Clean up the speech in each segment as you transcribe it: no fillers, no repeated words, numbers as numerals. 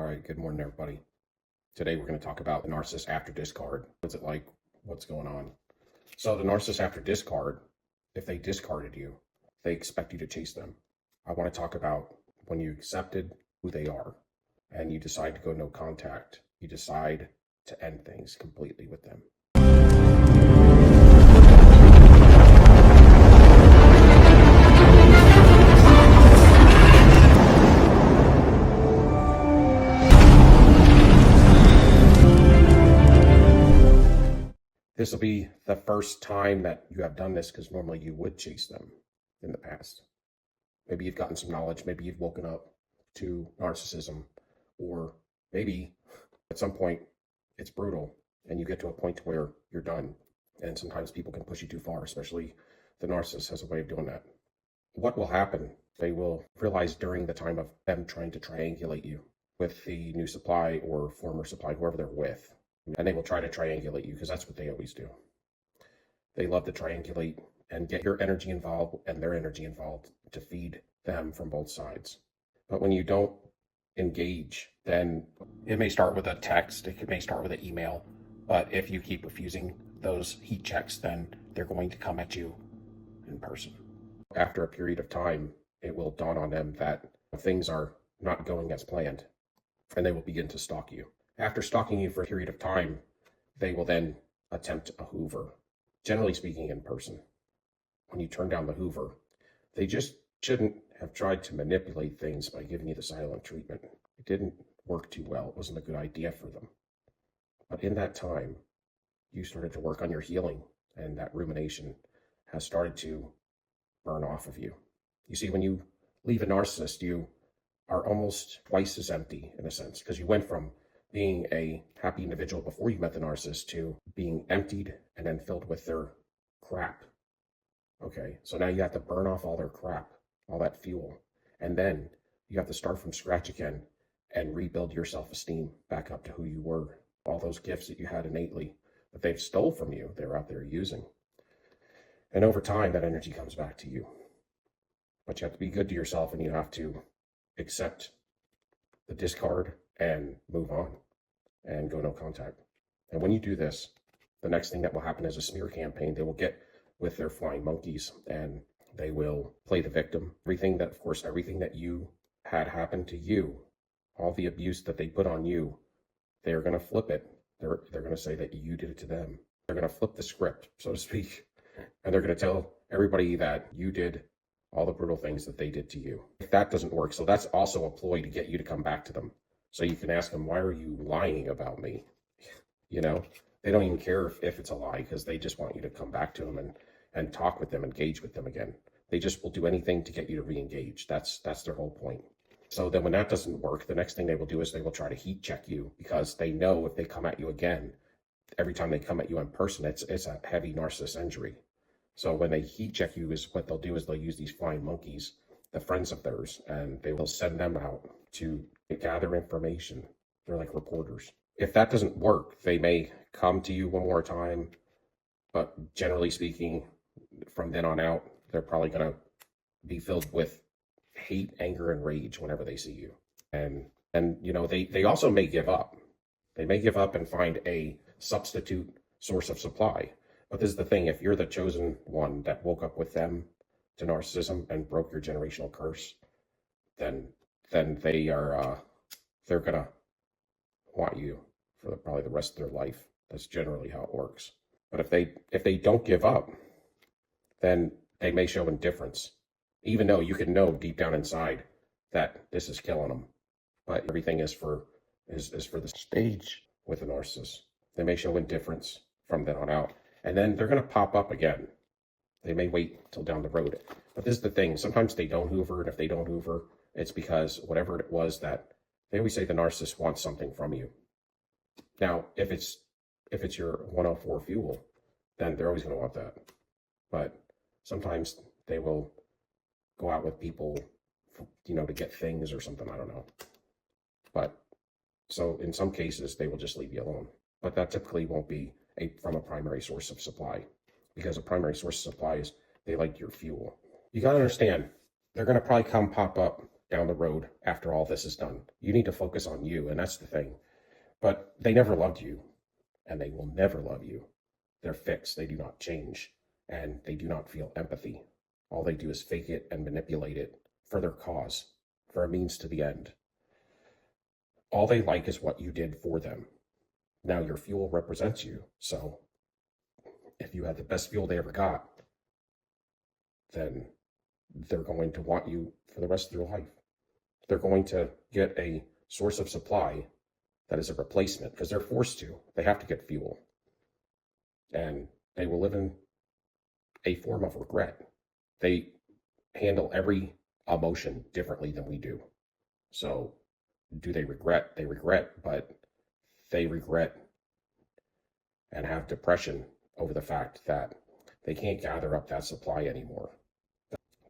right, good morning, everybody. Today we're going to talk about the narcissist after discard. What's it like? What's going on? So the narcissist after discard, if they discarded you, they expect you to chase them. I want to talk about when you accepted who they are and you decide to go no contact. You decide to end things completely with them. This will be the first time that you have done this because normally you would chase them in the past. Maybe you've gotten some knowledge. Maybe you've woken up to narcissism, or maybe at some point it's brutal and you get to a point where you're done. And sometimes people can push you too far, especially the narcissist has a way of doing that. What will happen? They will realize during the time of them trying to triangulate you with the new supply or former supply, whoever they're with. And they will try to triangulate you because that's what they always do. They love to triangulate and get your energy involved and their energy involved to feed them from both sides. But when you don't engage, then it may start with a text, it may start with an email. But if you keep refusing those heat checks, then they're going to come at you in person. After a period of time, it will dawn on them that things are not going as planned, and they will begin to stalk you. After stalking you for a period of time, they will then attempt a Hoover, generally speaking in person. When you turn down the Hoover, they just shouldn't have tried to manipulate things by giving you the silent treatment. It didn't work too well. It wasn't a good idea for them. But in that time, you started to work on your healing, and that rumination has started to burn off of you. You see, when you leave a narcissist, you are almost twice as empty in a sense, because you went from being a happy individual before you met the narcissist to being emptied and then filled with their crap. Okay, so now you have to burn off all their crap, all that fuel, and then you have to start from scratch again and rebuild your self-esteem back up to who you were. All those gifts that you had innately that they've stole from you, they're out there using. And over time, that energy comes back to you. But you have to be good to yourself, and you have to accept the discard and move on and go no contact. And when you do this, the next thing that will happen is a smear campaign. They will get with their flying monkeys and they will play the victim. Everything that you had happen to you, all the abuse that they put on you, they're going to flip it. They're going to say that you did it to them. They're going to flip the script, so to speak. And they're going to tell everybody that you did all the brutal things that they did to you. If that doesn't work, so that's also a ploy to get you to come back to them. So you can ask them, why are you lying about me? You know, they don't even care if it's a lie because they just want you to come back to them and talk with them, engage with them again. They just will do anything to get you to re-engage. That's their whole point. So then when that doesn't work, the next thing they will do is they will try to heat check you because they know if they come at you again, every time they come at you in person, it's a heavy narcissist injury. So when they heat check you, is what they'll do is they'll use these flying monkeys, the friends of theirs, and they will send them out to gather information. They're like reporters. If that doesn't work, they may come to you one more time, but generally speaking, from then on out, they're probably going to be filled with hate, anger, and rage whenever they see you. And you know, they also may give up. They may give up and find a substitute source of supply. But this is the thing, if you're the chosen one that woke up with them to narcissism and broke your generational curse, then they're gonna want you for probably the rest of their life. That's generally how it works. But if they don't give up, then they may show indifference, even though you can know deep down inside that this is killing them. But everything is for the stage with a narcissist. They may show indifference from then on out, and then they're gonna pop up again. They may wait till down the road. But this is the thing, sometimes they don't Hoover, and if they don't Hoover, it's because whatever it was that they always say the narcissist wants something from you. Now, if it's your 104 fuel, then they're always going to want that. But sometimes they will go out with people, you know, to get things or something. I don't know. But so in some cases, they will just leave you alone. But that typically won't be from a primary source of supply, because a primary source of supply is they like your fuel. You got to understand, they're going to probably come pop up down the road after all this is done. You need to focus on you, and that's the thing. But they never loved you, and they will never love you. They're fixed. They do not change, and they do not feel empathy. All they do is fake it and manipulate it for their cause, for a means to the end. All they like is what you did for them. Now your fuel represents you, so if you had the best fuel they ever got, then they're going to want you for the rest of their life. They're going to get a source of supply that is a replacement because they're forced to. They have to get fuel. And they will live in a form of regret. They handle every emotion differently than we do. So do they regret? They regret, but they regret and have depression over the fact that they can't gather up that supply anymore.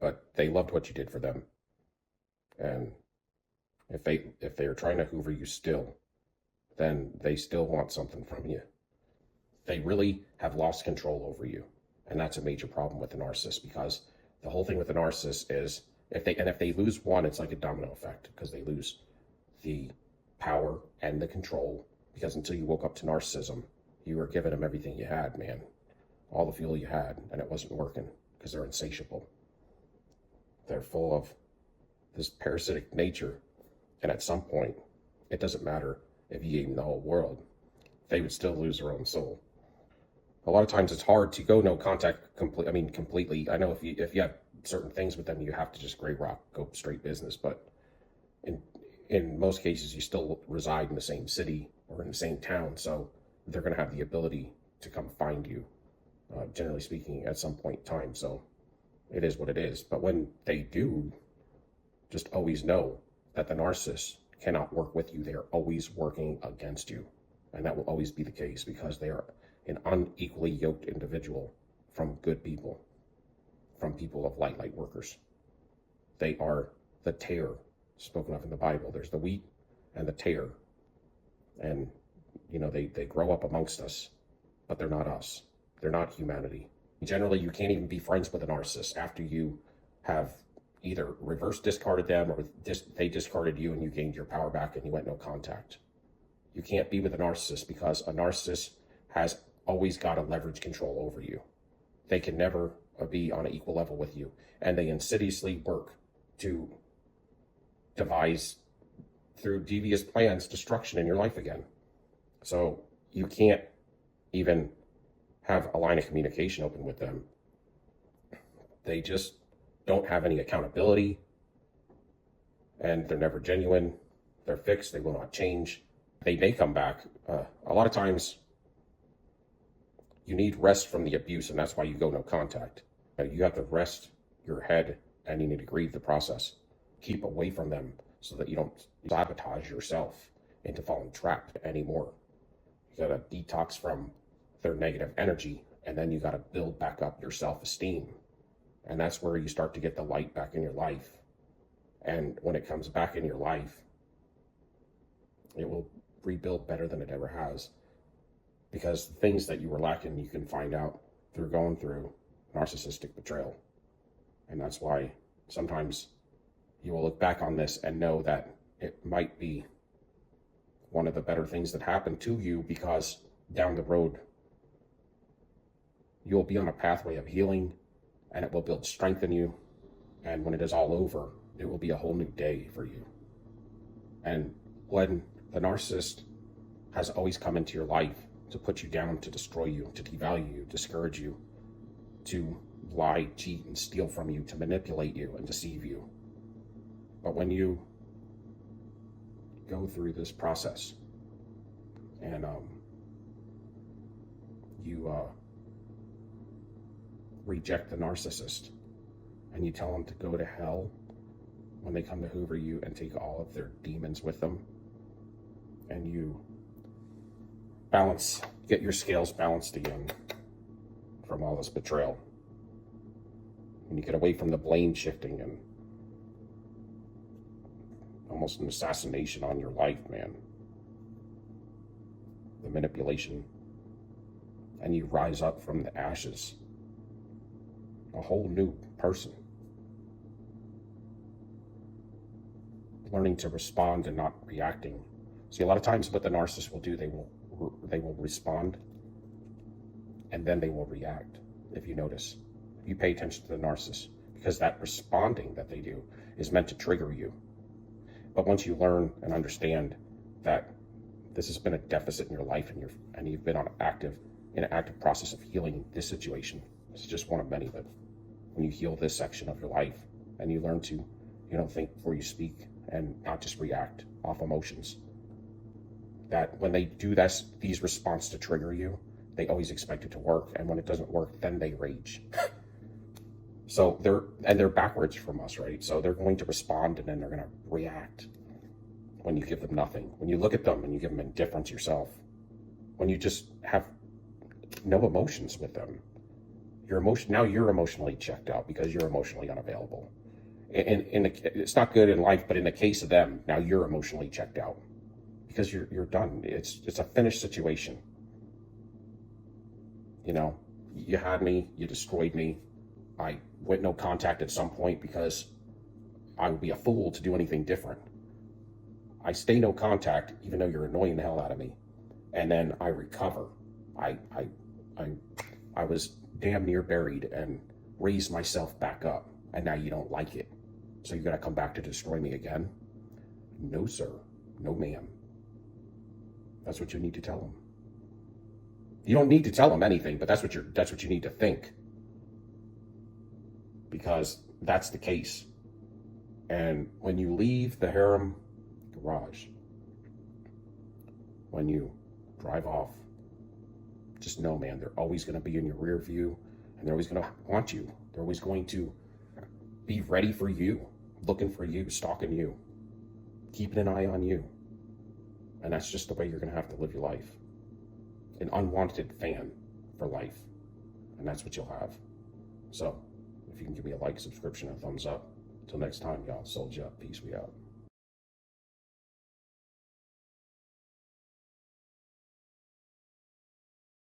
But they loved what you did for them. And if they are trying to hoover you still, then they still want something from you. They really have lost control over you. And that's a major problem with the narcissist, because the whole thing with the narcissist is if they lose one, it's like a domino effect, because they lose the power and the control, because until you woke up to narcissism, you were giving them everything you had, man. All the fuel you had, and it wasn't working because they're insatiable. They're full of this parasitic nature. And at some point, it doesn't matter if you gave them the whole world, they would still lose their own soul. A lot of times it's hard to go no contact completely. I know if you have certain things with them, you have to just gray rock, go straight business. But in most cases, you still reside in the same city or in the same town. So they're going to have the ability to come find you, generally speaking, at some point in time. So it is what it is. But when they do, just always know that the narcissist cannot work with you. They are always working against you. And that will always be the case, because they are an unequally yoked individual from good people, from people of light workers. They are the tare spoken of in the Bible. There's the wheat and the tare. And, they grow up amongst us, but they're not us. They're not humanity. Generally, you can't even be friends with a narcissist after you have either reverse discarded them or they discarded you and you gained your power back and you went no contact. You can't be with a narcissist because a narcissist has always got to leverage control over you. They can never be on an equal level with you. And they insidiously work to devise, through devious plans, destruction in your life again. So you can't even have a line of communication open with them. They just don't have any accountability, and they're never genuine. They're fixed. They will not change. They may come back. A lot of times you need rest from the abuse, and that's why you go no contact. You have to rest your head, and you need to grieve the process. Keep away from them so that you don't sabotage yourself into falling trapped anymore. You got to detox from their negative energy, and then you got to build back up your self-esteem. And that's where you start to get the light back in your life. And when it comes back in your life, it will rebuild better than it ever has. Because the things that you were lacking, you can find out through going through narcissistic betrayal. And that's why sometimes you will look back on this and know that it might be one of the better things that happened to you, because down the road, you'll be on a pathway of healing, and it will build strength in you. And when it is all over, it will be a whole new day for you. And when the narcissist has always come into your life to put you down, to destroy you, to devalue you, discourage you, to lie, cheat, and steal from you, to manipulate you and deceive you. But when you go through this process and you reject the narcissist and you tell them to go to hell when they come to hoover you and take all of their demons with them, and you get your scales balanced again from all this betrayal, and you get away from the blame shifting and almost an assassination on your life, man, the manipulation, and you rise up from the ashes a whole new person. learning to respond and not reacting. See, a lot of times what the narcissist will do, they will respond and then they will react. If you notice, you pay attention to the narcissist, because that responding that they do is meant to trigger you. But once you learn and understand that this has been a deficit in your life, and you've been in an active process of healing this situation. This is just one of many, but when you heal this section of your life and you learn to, think before you speak and not just react off emotions, that when they do these responses to trigger you, they always expect it to work. And when it doesn't work, then they rage. So they're backwards from us, right? So they're going to respond and then they're going to react when you give them nothing. When you look at them and you give them indifference yourself, when you just have no emotions with them, now you're emotionally checked out because you're emotionally unavailable. And it's not good in life, but in the case of them, now you're emotionally checked out because you're done. It's a finished situation. You had me, you destroyed me. I went no contact at some point because I would be a fool to do anything different. I stay no contact even though you're annoying the hell out of me. And then I recover. I was damn near buried and raised myself back up. And now you don't like it. So you're going to come back to destroy me again? No, sir. No, ma'am. That's what you need to tell them. You don't need to tell them anything, but that's what you need to think. Because that's the case. And when you leave the harem garage, when you drive off, just know, man, they're always going to be in your rear view, and they're always going to want you. They're always going to be ready for you, looking for you, stalking you, keeping an eye on you. And that's just the way you're going to have to live your life. An unwanted fan for life. And that's what you'll have. So, if you can give me a like, subscription, and a thumbs up. Until next time, y'all. Sold you up. Peace. We out.